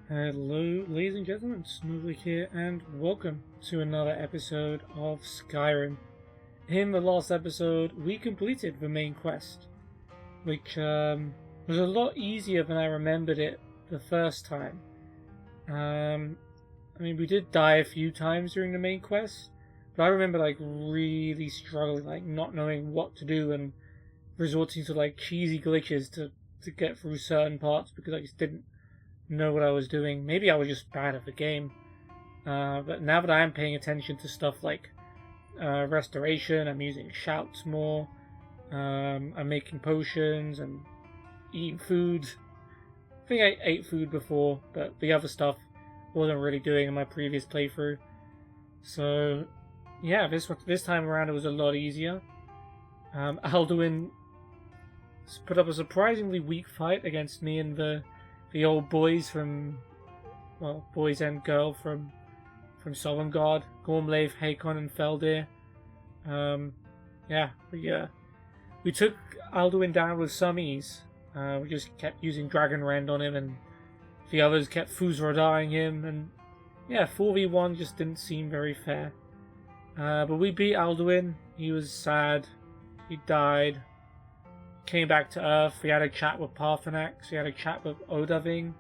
Hello, ladies and gentlemen, Snowflake here, and welcome to another episode of Skyrim. In the last episode, we completed the main quest, which was a lot easier than I remembered it the first time. We did die a few times during the main quest, but I remember really struggling, not knowing what to do and resorting to cheesy glitches to get through certain parts because I just didn't know what I was doing. Maybe I was just bad at the game. But now that I am paying attention to stuff like restoration, I'm using shouts more. I'm making potions and eating food. I think I ate food before, but the other stuff wasn't really doing in my previous playthrough. So yeah, this time around it was a lot easier. Alduin put up a surprisingly weak fight against me and the old boys boys and girl from Sovngarde, Gormlave, Hakon, and Feldir. We took Alduin down with some ease. We just kept using Dragon Rend on him, and the others kept Fusrodaing him, and 4v1 just didn't seem very fair. But we beat Alduin. He was sad. He died. Came back to Earth. We had a chat with Parthenax. We had a chat with Odahviing,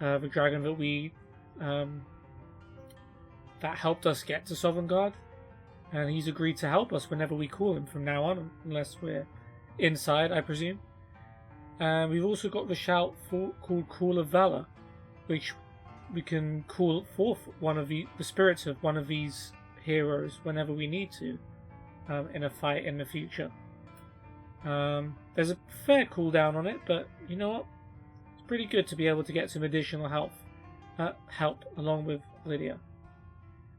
the dragon that that helped us get to Sovngarde, and he's agreed to help us whenever we call him from now on, unless we're inside, I presume. We've also got the shout called Call of Valor, which we can call forth one of the spirits of one of these heroes whenever we need to in a fight in the future. There's a fair cooldown on it, but you know what? It's pretty good to be able to get some additional help along with Lydia.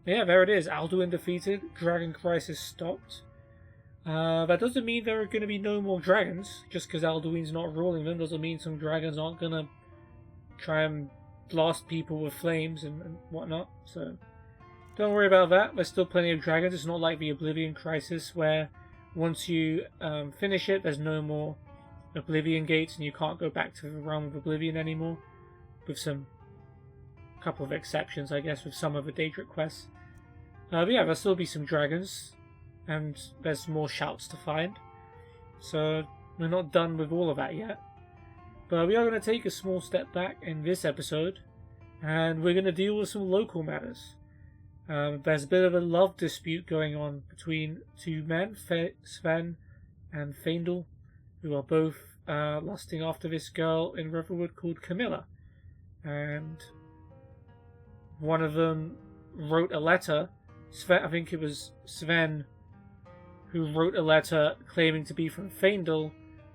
But yeah, there it is. Alduin defeated. Dragon Crisis stopped. That doesn't mean there are going to be no more dragons. Just because Alduin's not ruling them doesn't mean some dragons aren't going to try and blast people with flames and whatnot. So don't worry about that. There's still plenty of dragons. It's not like the Oblivion Crisis where once you finish it, there's no more Oblivion gates and you can't go back to the realm of Oblivion anymore. With some couple of exceptions, I guess, with some of the Daedric quests. But yeah, there'll still be some dragons, and there's more shouts to find. So we're not done with all of that yet. But we are going to take a small step back in this episode, and we're going to deal with some local matters. There's a bit of a love dispute going on between two men, Sven and Faendal, who are both lusting after this girl in Riverwood called Camilla. And one of them wrote a letter. I think it was Sven who wrote a letter claiming to be from Faendal,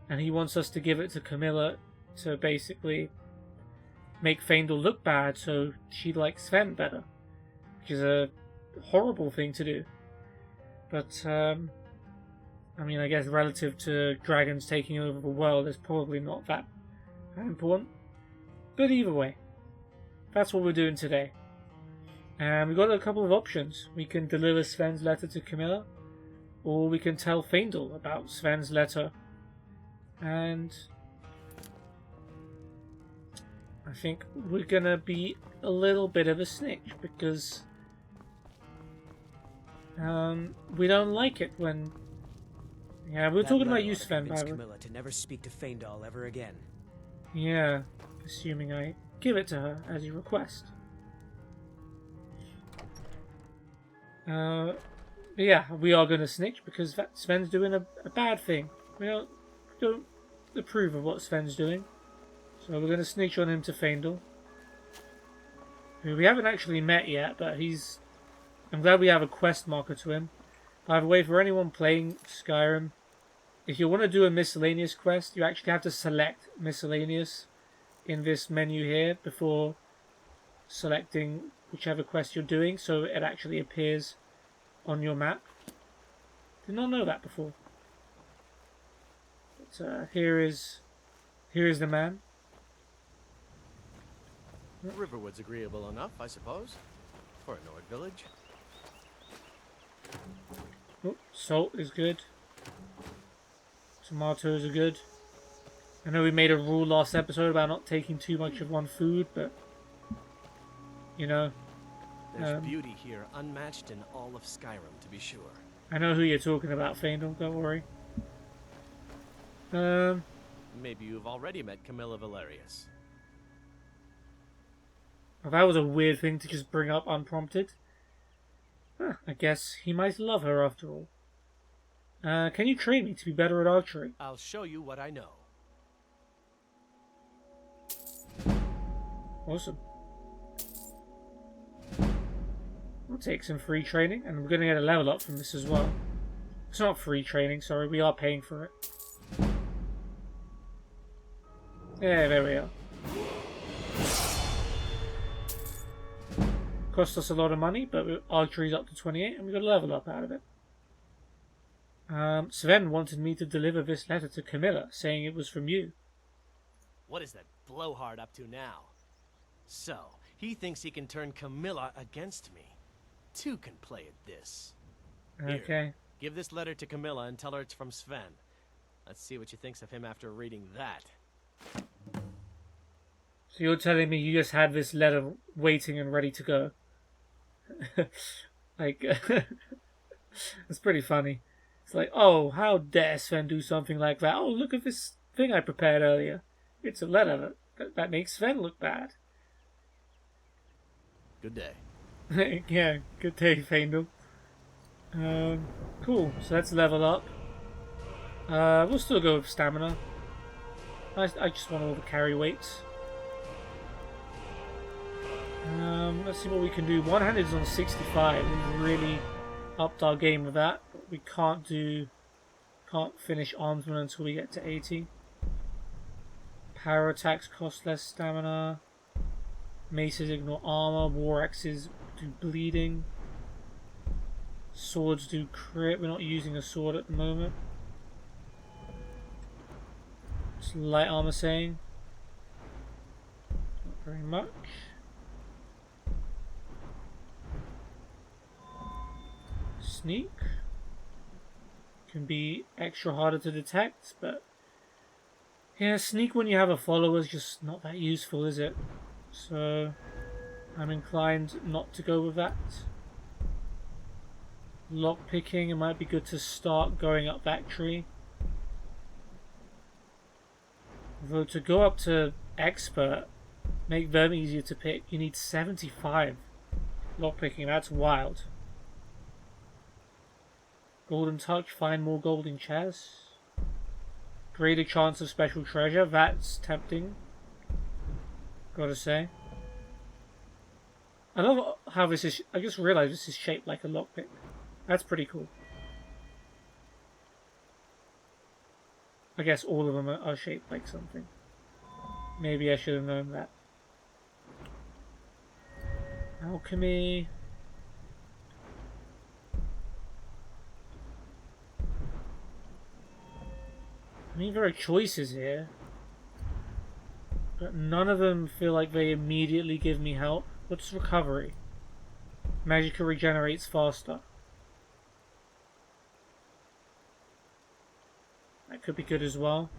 and he wants us to give it to Camilla to basically make Faendal look bad so she likes Sven better. Which is a horrible thing to do. But, I guess relative to dragons taking over the world, it's probably not that important. But either way, that's what we're doing today. And we've got a couple of options. We can deliver Sven's letter to Camilla, or we can tell Faendal about Sven's letter. And I think we're gonna be a little bit of a snitch, because we don't like it when... Yeah, we're talking about you, Sven, by the way. Camilla to never speak to Faendal ever again. Yeah, assuming I give it to her as you request. Yeah, we are going to snitch because Sven's doing a bad thing. We don't approve of what Sven's doing. So we're going to snitch on him to Faendal, who we haven't actually met yet, but I'm glad we have a quest marker to him. By the way, for anyone playing Skyrim, if you want to do a miscellaneous quest, you actually have to select miscellaneous in this menu here before selecting whichever quest you're doing, so it actually appears on your map. Did not know that before. But here is the man. Riverwood's agreeable enough, I suppose, for a Nord village. Oh, salt is good. Tomatoes are good. I know we made a rule last episode about not taking too much of one food, but you know. There's beauty here unmatched in all of Skyrim, to be sure. I know who you're talking about, Faendal, don't worry. Maybe you've already met Camilla Valerius. Well, that was a weird thing to just bring up unprompted. Huh, I guess he might love her after all. Can you train me to be better at archery? I'll show you what I know. Awesome. We'll take some free training, and we're going to get a level up from this as well. It's not free training, sorry, we are paying for it. Yeah, there we are. Cost us a lot of money, but archery's up to 28, and we got a level up out of it. Sven wanted me to deliver this letter to Camilla, saying it was from you. What is that blowhard up to now? So, he thinks he can turn Camilla against me. Two can play at this. Okay. Here, give this letter to Camilla and tell her it's from Sven. Let's see what she thinks of him after reading that. So you're telling me you just had this letter waiting and ready to go? Like, it's pretty funny. It's like, oh, how dare Sven do something like that? Oh, look at this thing I prepared earlier. It's a letter that makes Sven look bad. Good day. Yeah, good day, Faendal. Cool, so let's level up. We'll still go with stamina. I just want all the carry weights. Let's see what we can do. One-handed is on 65. We've really upped our game with that. But we can't finish armsman until we get to 80. Power attacks cost less stamina. Maces ignore armor. War axes do bleeding. Swords do crit. We're not using a sword at the moment. What's light armor saying? Not very much. Sneak can be extra harder to detect, but yeah, sneak when you have a follower is just not that useful, is it? So I'm inclined not to go with that. Lockpicking, it might be good to start going up that tree. Though to go up to expert, make them easier to pick, you need 75 lockpicking. That's wild. Golden touch, find more golden chests. Greater chance of special treasure, that's tempting. Gotta say. I love how this is, I just realised this is shaped like a lockpick. That's pretty cool. I guess all of them are shaped like something. Maybe I should have known that. Alchemy. I mean, there are choices here, but none of them feel like they immediately give me help. What's recovery? Magicka regenerates faster. That could be good as well.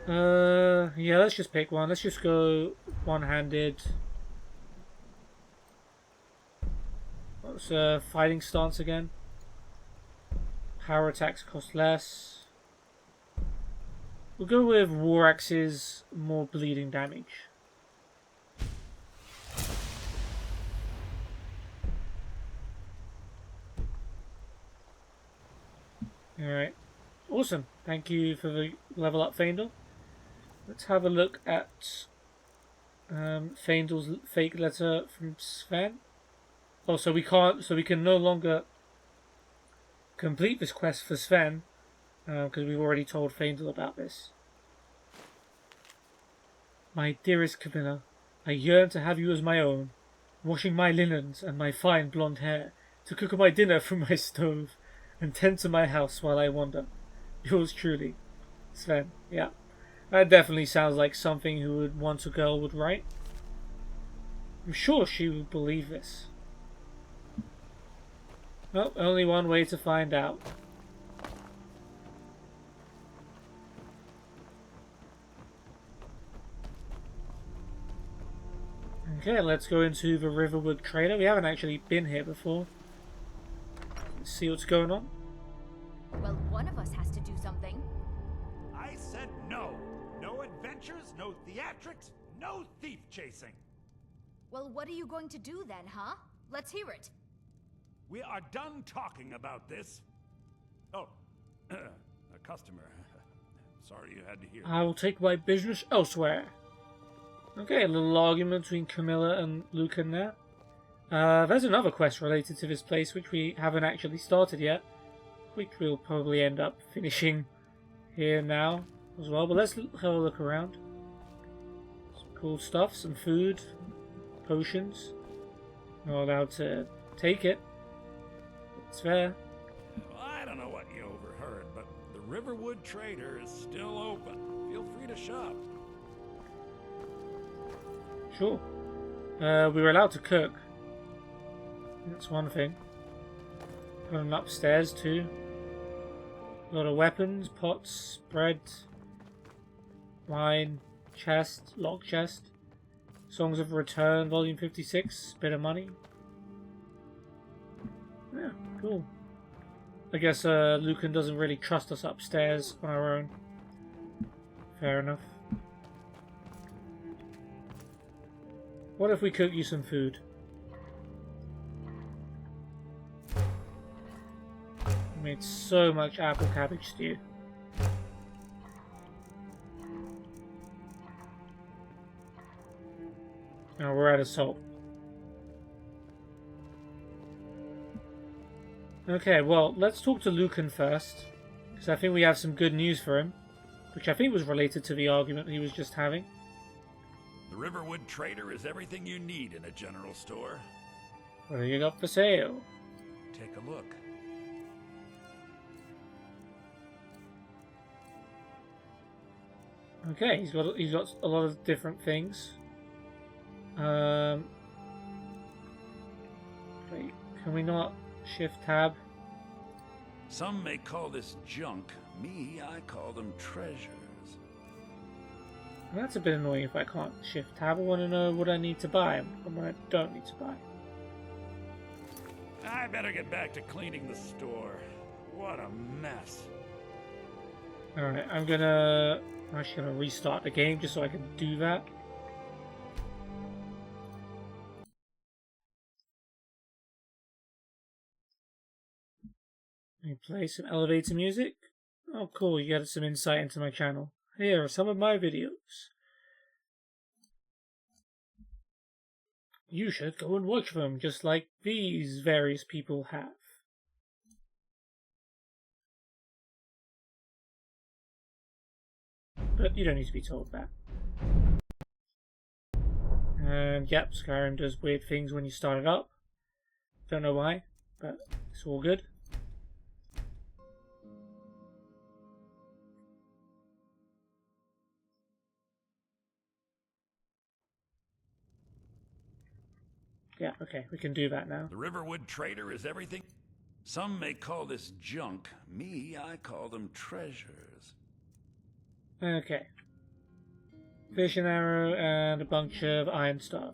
Yeah, let's just pick one. Let's just go one-handed. What's fighting stance again? Power attacks cost less. We'll go with war axes, more bleeding damage. Alright. Awesome. Thank you for the level up, Faendal. Let's have a look at Faendal's fake letter from Sven. Oh, so we can no longer complete this quest for Sven, because we've already told Faendal about this. My dearest Camilla, I yearn to have you as my own, washing my linens and my fine blonde hair, to cook my dinner from my stove, and tend to my house while I wander. Yours truly, Sven. Yeah, that definitely sounds like something who would want a girl would write. I'm sure she would believe this. Well, only one way to find out. Okay, let's go into the Riverwood Trader. We haven't actually been here before. Let's see what's going on. Well, one of us has to do something. I said no. No adventures, no theatrics, no thief chasing. Well, what are you going to do then, huh? Let's hear it. We are done talking about this. Oh, a customer. Sorry you had to hear. I will take my business elsewhere. Okay, a little argument between Camilla and Lucan there. There's another quest related to this place which we haven't actually started yet, which we'll probably end up finishing here now as well. But let's have a look around. Some cool stuff, some food, potions. Not allowed to take it. It's there. Well, I don't know what you overheard, but the Riverwood Trader is still open. Feel free to shop. Sure. We were allowed to cook. That's one thing. Got an upstairs too. A lot of weapons, pots, bread, wine, chest, lock chest. Songs of Return, volume 56, bit of money. Yeah, cool. I guess Lucan doesn't really trust us upstairs on our own. Fair enough. What if we cook you some food? I made so much apple cabbage stew. Now we're out of salt. Okay, well, let's talk to Lucan first, because I think we have some good news for him, which I think was related to the argument he was just having. The Riverwood Trader is everything you need in a general store. What have you got for sale? Take a look. Okay, he's got a lot of different things. Wait, can we not shift tab? Some may call this junk. Me, I call them treasures. Well, that's a bit annoying if I can't shift tab. I want to know what I need to buy and what I don't need to buy. I better get back to cleaning the store. What a mess. Alright, I'm actually gonna restart the game just so I can do that. Let me play some elevator music. Oh cool, you got some insight into my channel. Here are some of my videos. You should go and watch them just like these various people have. But you don't need to be told that. And yep, Skyrim does weird things when you start it up. Don't know why, but it's all good. Yeah, okay, we can do that now. The Riverwood Trader is everything. Some may call this junk. Me, I call them treasures. Okay. Fish and arrow and a bunch of iron stuff.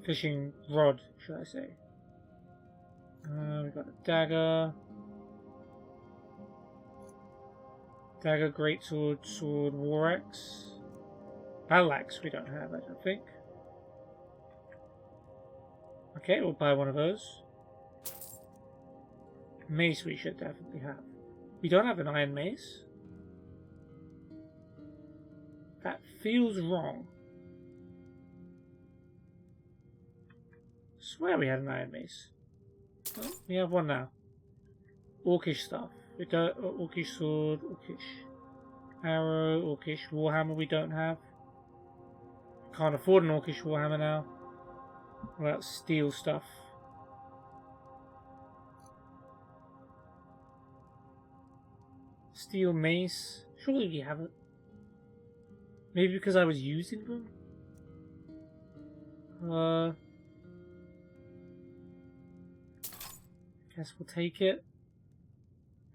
Fishing rod, should I say. We've got a dagger. Dagger, greatsword, sword, war axe. Battle axe we don't have, I don't think. Okay, we'll buy one of those. Mace we should definitely have. We don't have an iron mace. That feels wrong. Swear we had an iron mace. Oh, we have one now. Orcish stuff. We don't. Orcish sword. Orcish arrow. Orcish warhammer. We don't have. Can't afford an Orcish warhammer now. What about steel stuff? Steel mace. Surely we have it. Maybe because I was using them? Guess we'll take it.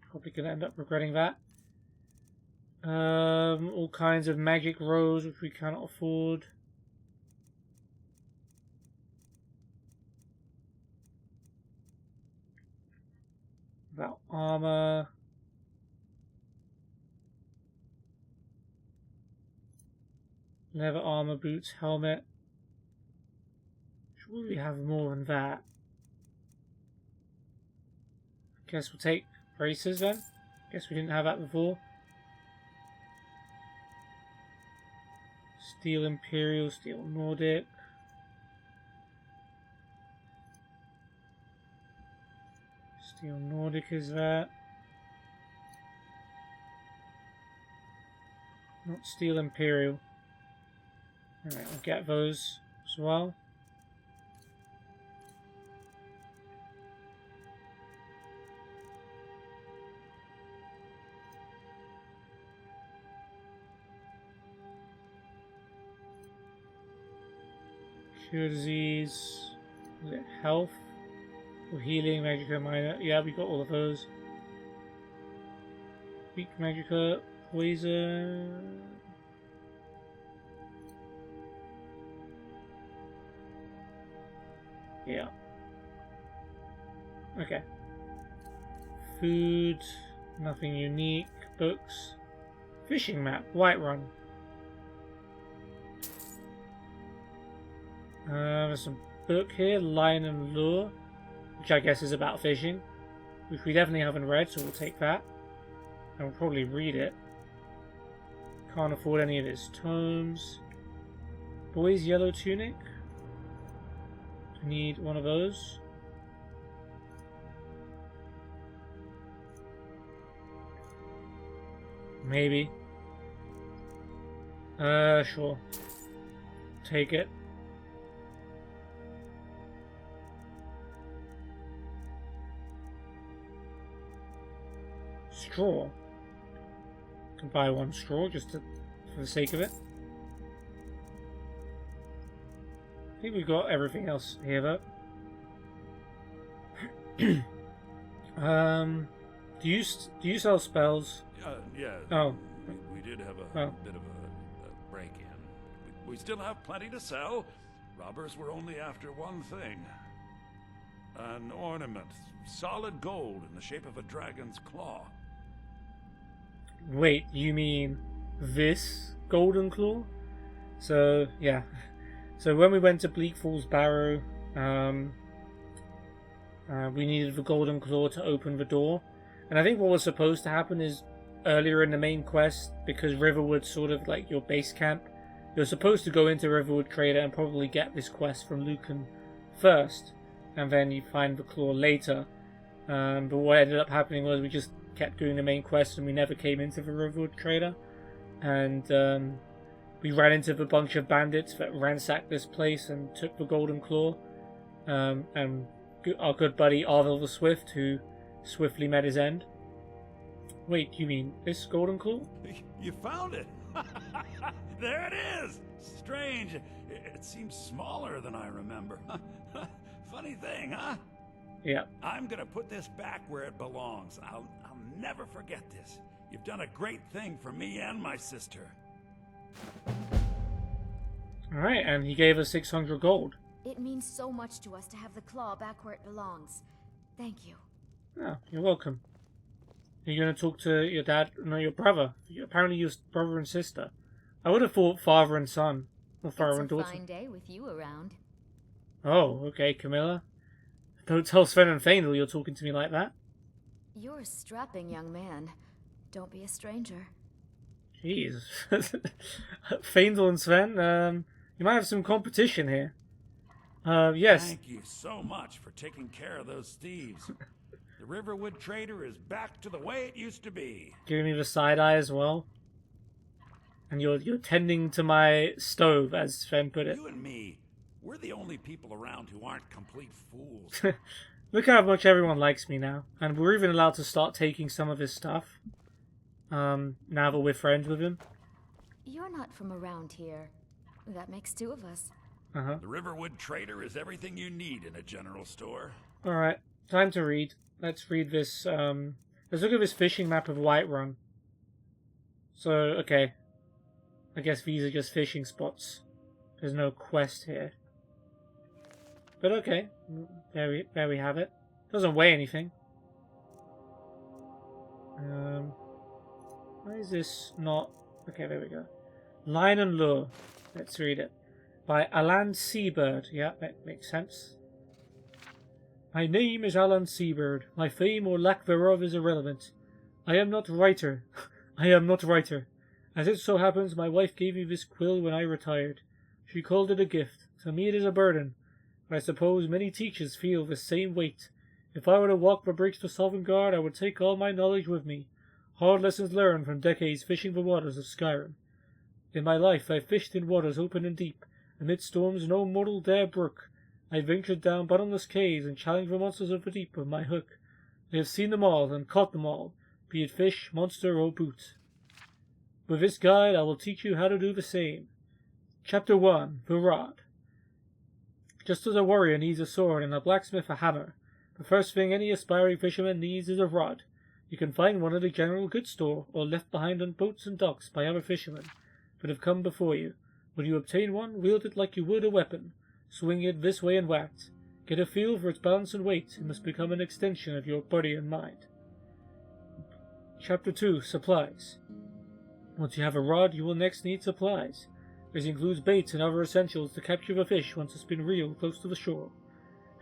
Probably gonna end up regretting that. All kinds of magic rolls which we cannot afford. About armor. Leather armor, boots, helmet. Should we have more than that? Guess we'll take braces then. Guess we didn't have that before. Steel Imperial, Steel Nordic. Steel Nordic is that. Not Steel Imperial. Alright, I'll get those as well. Cure disease. Is it health? Or healing, Magica, minor. Yeah, we got all of those. Weak Magica, poison. Yeah. Okay. Food, nothing unique. Books. Fishing map, Whiterun. There's some book here, Line and Lure, which I guess is about fishing, which we definitely haven't read, so we'll take that. And we'll probably read it. Can't afford any of his tomes. Boy's Yellow Tunic. I need one of those. Maybe. Sure. Take it. Straw. Can buy one straw just for the sake of it. I think we've got everything else here though. Do you sell spells? Yeah. Oh. We did have a bit of a break-in. We still have plenty to sell. Robbers were only after one thing. An ornament. Solid gold in the shape of a dragon's claw. Wait, you mean this golden claw? So, yeah. So when we went to Bleak Falls Barrow, we needed the golden claw to open the door. And I think what was supposed to happen is earlier in the main quest, because Riverwood's sort of like your base camp, you're supposed to go into Riverwood Crater and probably get this quest from Lucan first, and then you find the claw later. But what ended up happening was we just kept doing the main quest and we never came into the Riverwood Crater. And we ran into a bunch of bandits that ransacked this place and took the golden claw. And our good buddy Arvel the Swift, who swiftly met his end. Wait, you mean this golden claw? You found it! There it is! Strange. It seems smaller than I remember. Funny thing, huh? Yeah. I'm gonna put this back where it belongs. I'll never forget this. You've done a great thing for me and my sister. Alright, and he gave us 600 gold. It means so much to us to have the claw back where it belongs. Thank you. Oh, you're welcome. Are you going to talk to your dad? No, your brother. Apparently you're brother and sister. I would have thought father and son. Or father and daughter. It's a fine day with you around. Oh, okay, Camilla. Don't tell Sven and Faendal you're talking to me like that. You're a strapping young man. Don't be a stranger. Jeez. Faendal and Sven, you might have some competition here. Yes. Thank you so much for taking care of those thieves. The Riverwood Trader is back to the way it used to be. Giving me the side eye as well. And you're tending to my stove, as Sven put it. You and me, we're the only people around who aren't complete fools. Look how much everyone likes me now. And we're even allowed to start taking some of his stuff. Now that we're friends with him. You're not from around here. That makes two of us. Uh-huh. The Riverwood Trader is everything you need in a general store. Alright, time to read. Let's read this, let's look at this fishing map of Whiterun. So, okay. I guess these are just fishing spots. There's no quest here. But okay, there we have it. Doesn't weigh anything. Why is this not... Okay, there we go. Line and Lure. Let's read it. By Alan Seabird. Yeah, that makes sense. My name is Alan Seabird. My fame or lack thereof is irrelevant. I am not writer. I am not writer. As it so happens, my wife gave me this quill when I retired. She called it a gift. To me it is a burden. But I suppose many teachers feel the same weight. If I were to walk the bridge to Sovngarde, I would take all my knowledge with me. Hard lessons learned from decades fishing the waters of Skyrim. In my life I fished in waters open and deep, amid storms no mortal dare brook. I ventured down bottomless caves and challenged the monsters of the deep with my hook. I have seen them all and caught them all, be it fish, monster, or boot. With this guide I will teach you how to do the same. Chapter 1. The Rod. Just as a warrior needs a sword and a blacksmith a hammer, the first thing any aspiring fisherman needs is a rod. You can find one at a general goods store, or left behind on boats and docks by other fishermen that have come before you. When you obtain one, wield it like you would a weapon. Swing it this way and that. Get a feel for its balance and weight. It must become an extension of your body and mind. Chapter 2. Supplies. Once you have a rod, you will next need supplies. This includes baits and other essentials to capture the fish once it's been reeled close to the shore.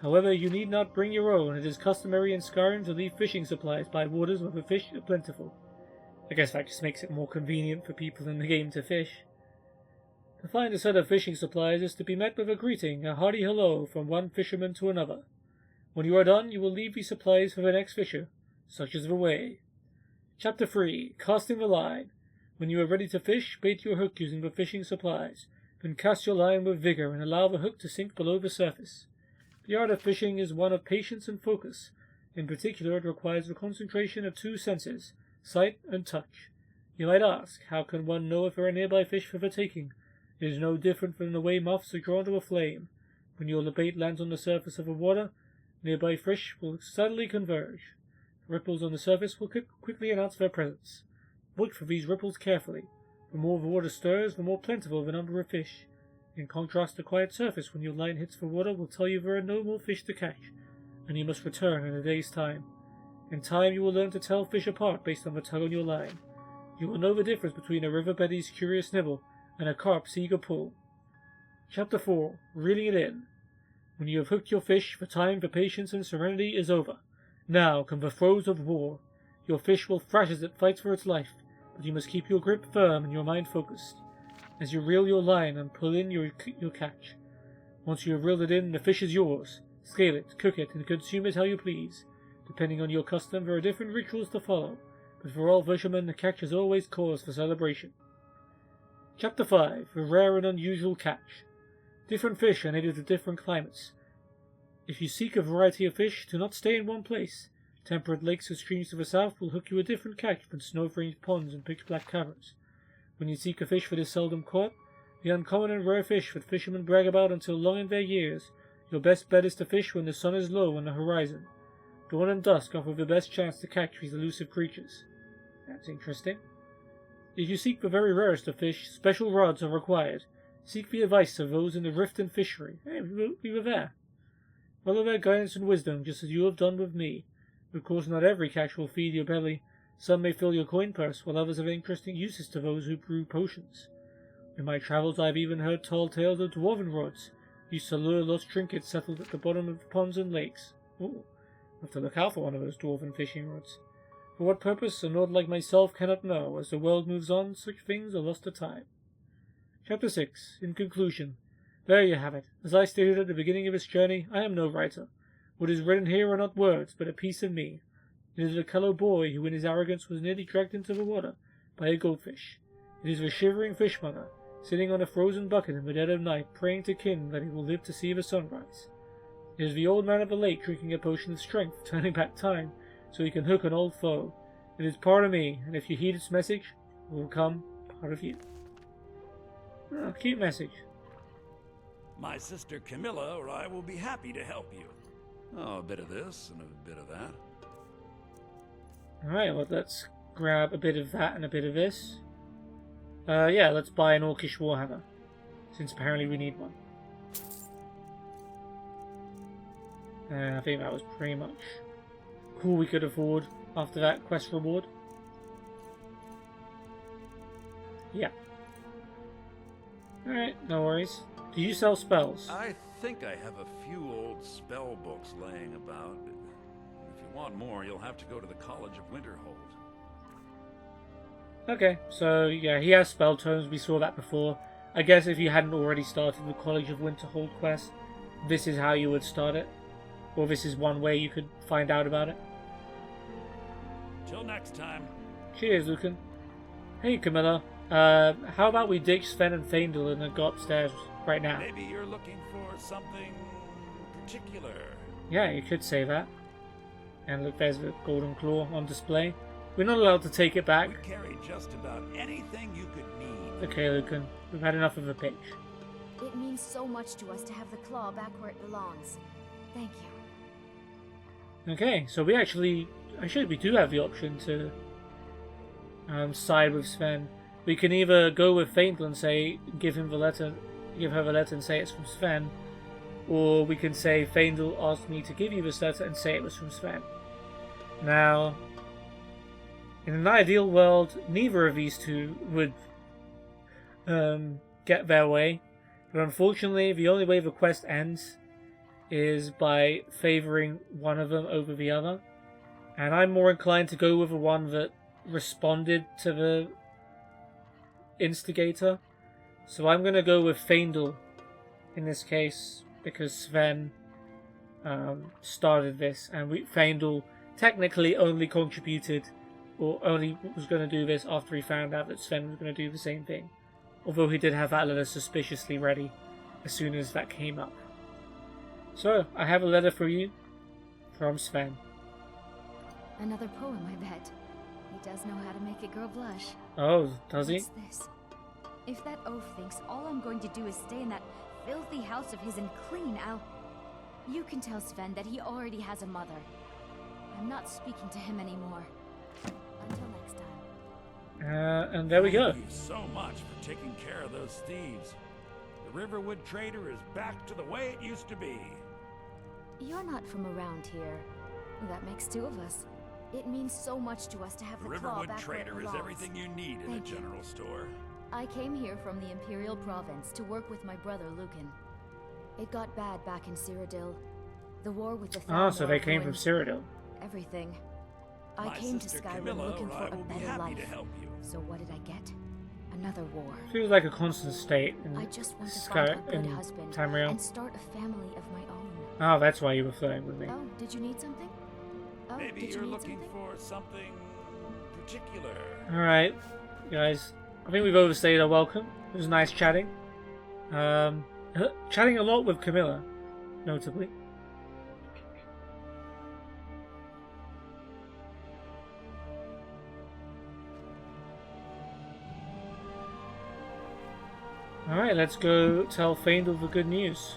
However, you need not bring your own. It is customary in Skyrim to leave fishing supplies by waters where the fish are plentiful. I guess that just makes it more convenient for people in the game to fish. To find a set of fishing supplies is to be met with a greeting, a hearty hello from one fisherman to another. When you are done, you will leave these supplies for the next fisher. Such is the way. Chapter 3. Casting the Line. When you are ready to fish, bait your hook using the fishing supplies. Then cast your line with vigor and allow the hook to sink below the surface. The art of fishing is one of patience and focus. In particular, it requires the concentration of two senses, sight and touch. You might ask, how can one know if there are nearby fish for the taking? It is no different from the way moths are drawn to a flame. When your bait lands on the surface of the water, nearby fish will suddenly converge. Ripples on the surface will quickly announce their presence. Watch for these ripples carefully. The more the water stirs, the more plentiful the number of fish. In contrast, the quiet surface when your line hits the water will tell you there are no more fish to catch, and you must return in a day's time. In time, you will learn to tell fish apart based on the tug on your line. You will know the difference between a river beddy's curious nibble and a carp's eager pull. Chapter 4. Reeling it in. When you have hooked your fish, the time for patience and serenity is over. Now come the throes of war. Your fish will thrash as it fights for its life, but you must keep your grip firm and your mind focused. As you reel your line and pull in your catch. Once you have reeled it in, the fish is yours. Scale it, cook it, and consume it how you please. Depending on your custom, there are different rituals to follow, but for all fishermen, the catch is always cause for celebration. Chapter 5. The Rare and Unusual Catch. Different fish are native to different climates. If you seek a variety of fish, do not stay in one place. Temperate lakes and streams to the south will hook you a different catch than snow-fringed ponds and pitch-black caverns. When you seek a fish that is seldom caught, the uncommon and rare fish that fishermen brag about until long in their years, your best bet is to fish when the sun is low on the horizon. Dawn and dusk offer the best chance to catch these elusive creatures. That's interesting. If you seek the very rarest of fish, special rods are required. Seek the advice of those in the rift and fishery. Hey, we were there. Follow their guidance and wisdom, just as you have done with me. Of course, not every catch will feed your belly. Some may fill your coin purse, while others have interesting uses to those who brew potions. In my travels I have even heard tall tales of dwarven rods, used to lure lost trinkets settled at the bottom of ponds and lakes. Ooh, I'll have to look out for one of those dwarven fishing rods. For what purpose, a nord like myself cannot know. As the world moves on, such things are lost to time. Chapter 6. In conclusion. There you have it. As I stated at the beginning of this journey, I am no writer. What is written here are not words, but a piece of me. It is the callow boy who in his arrogance was nearly dragged into the water by a goldfish. It is the shivering fishmonger, sitting on a frozen bucket in the dead of night, praying to kin that he will live to see the sunrise. It is the old man of the lake drinking a potion of strength, turning back time, so he can hook an old foe. It is part of me, and if you heed its message, it will become part of you. Oh, cute message. My sister Camilla or I will be happy to help you. Oh, a bit of this and a bit of that. Alright, well let's grab a bit of that and a bit of this. Yeah, let's buy an Orcish Warhammer, since apparently we need one. And I think that was pretty much all we could afford after that quest reward. Yeah. Alright, no worries. Do you sell spells? I think I have a few old spell books laying about. If you want more, you'll have to go to the College of Winterhold. Okay, so yeah, he has spell tomes, we saw that before. I guess if you hadn't already started the College of Winterhold quest, this is how you would start it. Or this is one way you could find out about it. Till next time. Cheers, Lucan. Hey, Camilla. How about we ditch Sven and Faendal and then go upstairs right now? Maybe you're looking for something particular. Yeah, you could say that. And look, there's the golden claw on display. We're not allowed to take it back. We carry just about anything you could need. Okay, Lucan. We've had enough of a pitch. It means so much to us to have the claw back where it belongs. Thank you. Okay, so we actually we do have the option to side with Sven. We can either go with Faendal and say, give her the letter and say it's from Sven, or we can say, Faendal asked me to give you this letter and say it was from Sven. Now, in an ideal world, neither of these two would get their way, but unfortunately, the only way the quest ends is by favouring one of them over the other, and I'm more inclined to go with the one that responded to the instigator, so I'm going to go with Faendal in this case, because Sven started this, and Faendal technically only contributed, or only was going to do this after he found out that Sven was going to do the same thing, although he did have that letter suspiciously ready as soon as that came up. So, I have a letter for you from Sven. Another poem, I bet. He does know how to make a girl blush. Oh, does he? What's this? If that oaf thinks all I'm going to do is stay in that filthy house of his and clean, You can tell Sven that he already has a mother. I'm not speaking to him anymore. Until next time. And there we go. Thank you so much for taking care of those thieves. The Riverwood Trader is back to the way it used to be. You're not from around here. That makes two of us. It means so much to us to have The the claw Riverwood back where it Trader is belongs. everything you need in a Thank you. general store. I came here from the Imperial Province to work with my brother Lucan. It got bad back in Cyrodiil. The war with the Ah, so they Faendal came from ruined Cyrodiil. everything. I My came to sister Skyrim Camilla looking or for I a will be better happy life. to help you. So what did I get? Another war. Feels like a constant state in I just want to find a good in husband Tamriel. and start a family of my own. Oh, that's why you were flirting with me. Oh, did you need something? Oh, Maybe did you you're need looking something? for something particular. Alright, guys. I think we've overstayed our welcome. It was nice chatting. Chatting a lot with Camilla, notably. Alright, let's go tell Faendal the good news.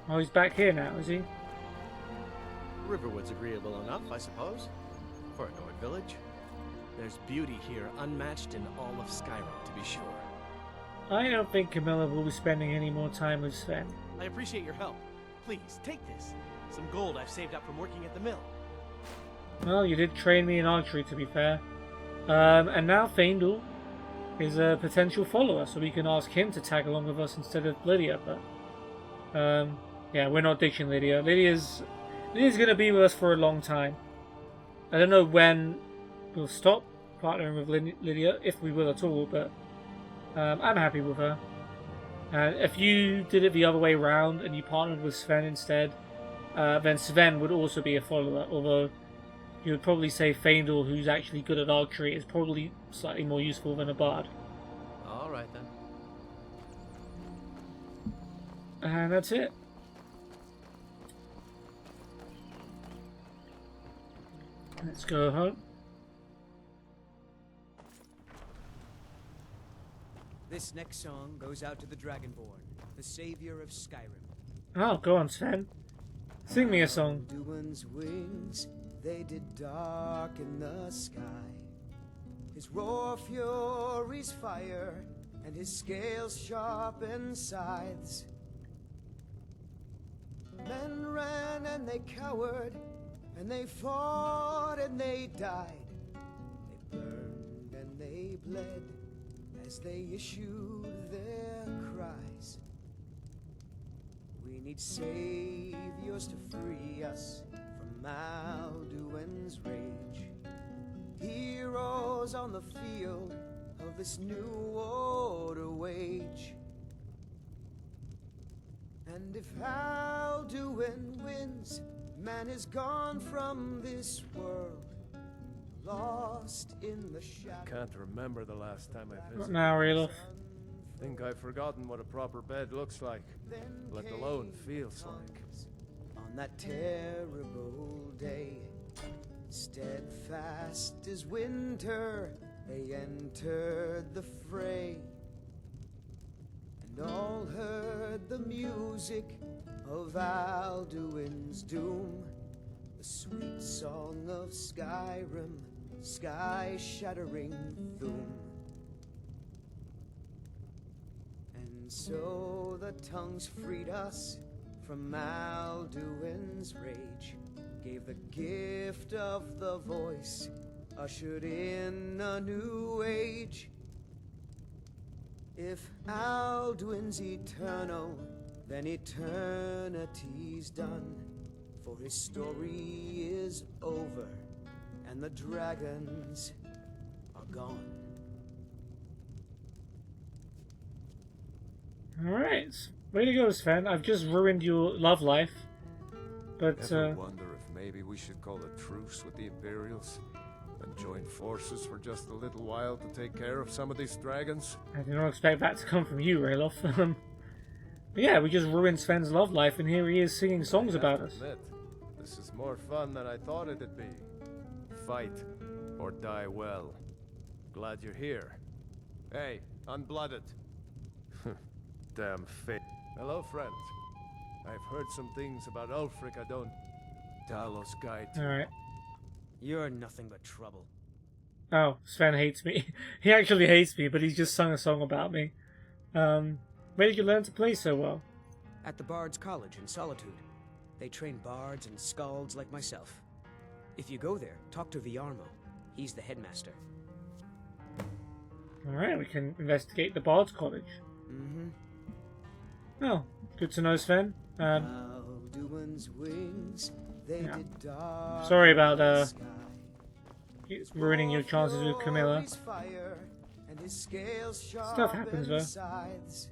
Oh, he's back here now, is he? Riverwood's agreeable enough, I suppose. For a Nord village. There's beauty here unmatched in all of Skyrim, to be sure. I don't think Camilla will be spending any more time with Sven. I appreciate your help. Please, take this. Some gold I've saved up from working at the mill. Well, you did train me in archery, to be fair. And now Faendal is a potential follower, so we can ask him to tag along with us instead of Lydia, but... yeah, we're not ditching Lydia. Lydia's going to be with us for a long time. I don't know when we'll stop partnering with Lydia, if we will at all, but I'm happy with her. And if you did it the other way around and you partnered with Sven instead, then Sven would also be a follower, although you would probably say Faendal, who's actually good at archery, is probably slightly more useful than a bard. Alright then. And that's it. Let's go home. This next song goes out to the Dragonborn, the savior of Skyrim. Oh, go on, Sven. Sing me a song. Duin's wings, they did darken the sky. His roar furies fire, and his scales sharpen scythes. Men ran and they cowered, and they fought and they died. They burned and they bled as they issued their cries. We need saviors to free us from Alduin's rage. Heroes on the field of this new order wage. And if Alduin wins, man is gone from this world, lost in the shadow. Can't remember the last time I visited. Not now, Ralof. Think I've forgotten what a proper bed looks like, let alone feels like. On that terrible day, steadfast as winter, they entered the fray, and all heard the music of Alduin's doom, the sweet song of Skyrim, sky-shattering Thum. And so the tongues freed us from Alduin's rage, gave the gift of the voice, ushered in a new age. If Alduin's eternal, then eternity's done, for his story is over, and the dragons are gone. Alright. Way to go, Sven. I've just ruined your love life. But, Ever wonder if maybe we should call a truce with the Imperials and join forces for just a little while to take care of some of these dragons? I did not expect that to come from you, Ralof. But yeah, we just ruined Sven's love life, and here he is singing songs about us. Admit, this is more fun than I thought it'd be. Fight or die well. Glad you're here. Hey, unblooded. Damn fate. Hello, friend. I've heard some things about Ulfric I don't. Talos guide. Alright. You're nothing but trouble. Oh, Sven hates me. He actually hates me, but he's just sung a song about me. Where did you learn to play so well? At the Bard's College in Solitude. They train bards and skalds like myself. If you go there, talk to Viarmo. He's the headmaster. Alright, we can investigate the Bard's College. Mm-hmm. Oh, good to know, Sven. Alduin's wings, they Yeah. did dark Sorry about the sky. ruining your chances with Camilla. His fire, and his scales Stuff happens, though. scythes.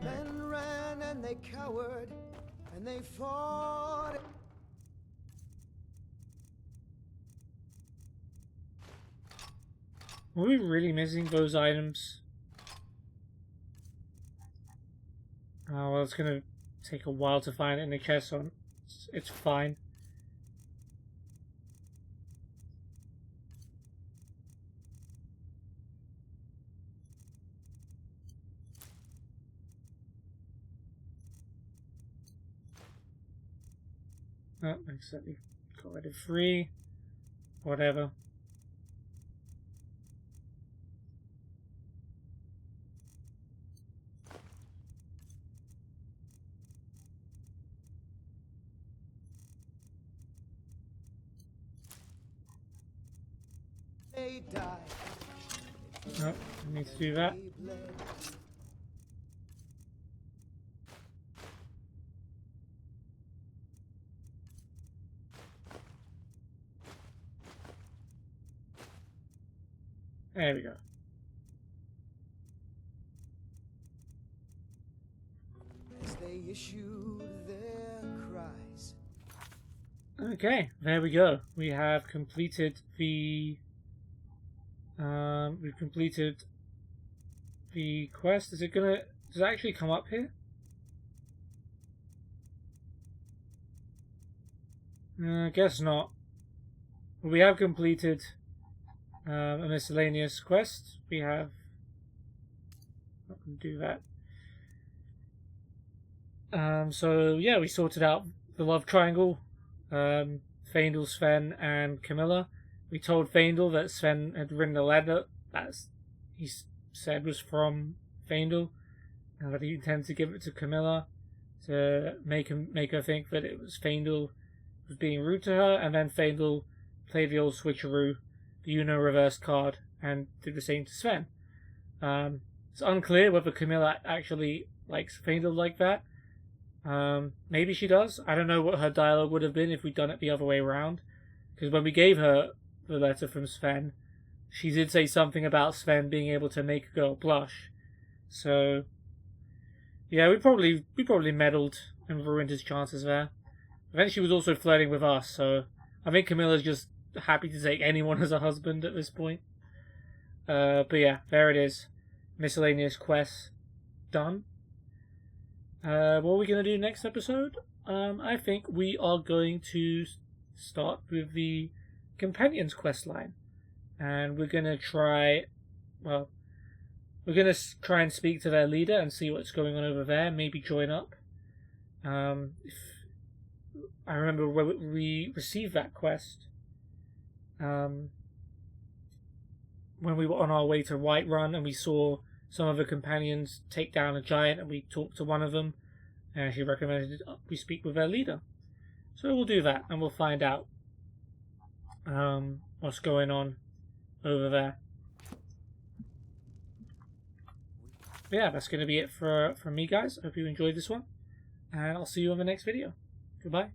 Men ran and they cowered, and they fought. Were we really missing those items? Oh, well, it's gonna take a while to find it in the chest, so it's fine. Oh, accidentally got rid of 3. Whatever. They died. Oh, I need to do that. They bled. There we go. As they issued their cries. Okay, there we go. We have completed the we've completed the quest. Does it actually come up here? I guess not. We have completed a miscellaneous quest. We have not going to do that. So yeah, we sorted out the love triangle. Faendal, Sven, and Camilla. We told Faendal that Sven had written a letter that he said was from Faendal, and that he intended to give it to Camilla to make her think that it was Faendal who was being rude to her, and then Faendal played the old switcheroo, the Uno reverse card, and did the same to Sven. It's unclear whether Camilla actually likes Faendal like that. Maybe she does. I don't know what her dialogue would have been if we'd done it the other way around. Because when we gave her the letter from Sven, she did say something about Sven being able to make a girl blush. So, yeah, we probably meddled and ruined his chances there. But then she was also flirting with us, so I think Camilla's just happy to take anyone as a husband at this point. But yeah, there it is. Miscellaneous quests done. What are we going to do next episode? I think we are going to start with the Companions quest line. And we're going to try and speak to their leader and see what's going on over there. Maybe join up. If I remember when we received that quest. When we were on our way to Whiterun and we saw some of the companions take down a giant, and we talked to one of them, and she recommended we speak with their leader. So we'll do that, and we'll find out what's going on over there. But yeah, that's going to be it from me, guys. I hope you enjoyed this one, and I'll see you on the next video. Goodbye.